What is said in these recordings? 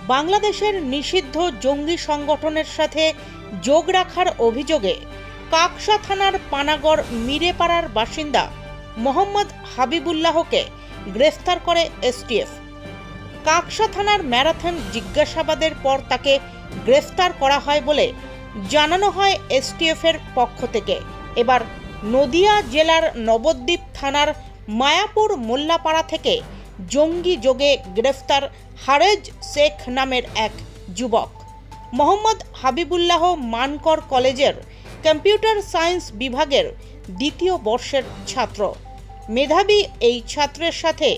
বাংলাদেশের নিষিদ্ধ জঙ্গি সংগঠনের সাথে যোগ রাখার অভিযোগে কাকসা থানার পানাগড় মিরেপাড়ার বাসিন্দা মোহাম্মদ হাবিবুল্লাহকে গ্রেফতার করে এসটিএফ। কাকসা থানার ম্যারাথন জিজ্ঞাসাবাদের পর তাকে গ্রেফতার করা হয় বলে জানানো হয় এসটিএফের পক্ষ থেকে। এবার নদিয়া জেলার নবদ্বীপ থানার মায়াপুর মোল্লাপাড়া থেকে জঙ্গি যোগে গ্রেফতার হারেজ শেখ নামের এক যুবক। মোহাম্মদ হাবিবুল্লাহ মানকর কলেজের কম্পিউটার সায়েন্স বিভাগের দ্বিতীয় বর্ষের ছাত্র। মেধাবী এই ছাত্রের সাথে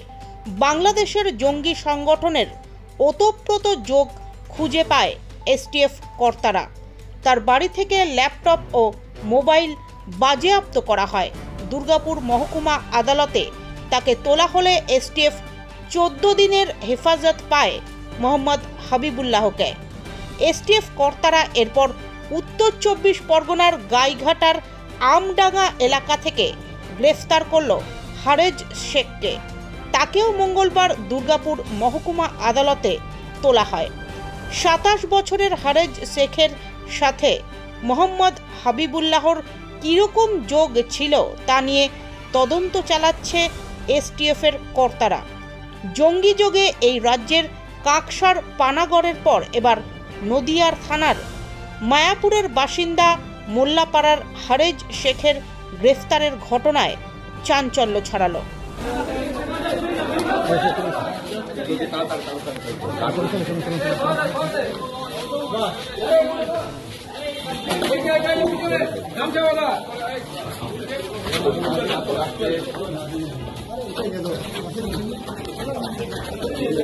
বাংলাদেশের জঙ্গি সংগঠনের ওতপ্রোত যোগ খুঁজে পায় এসটিএফ কর্তারা। তার বাড়ি থেকে ল্যাপটপ ও মোবাইল বাজেয়াপ্ত করা হয়। দুর্গাপুর মহকুমা আদালতে তাকে তোলা হলে এসটিএফ 14 দিনের হেফাজত পায় মোহাম্মদ হাবিবুল্লাহকে। এসটিএফ কর্তারা এরপর উত্তর 24 পরগনার গাইঘাটার আমডাঙ্গা এলাকা থেকে গ্রেফতার করল হারেজ শেখকে। তাকেও মঙ্গলবার দুর্গাপুর মহকুমা আদালতে তোলা হয়। 27 বছরের হারেজ শেখের সাথে মোহাম্মদ হাবিবুল্লাহর কীরকম যোগ ছিল তা নিয়ে তদন্ত চালাচ্ছে এসটিএফের কর্তারা। জঙ্গি যোগে এই রাজ্যের কাকসার পানাগড়ের পর এবার নদিয়ার থানার মায়াপুরের বাসিন্দা মোল্লাপাড়ার হারেজ শেখের গ্রেফতারের ঘটনায় চাঞ্চল্য ছড়ালো।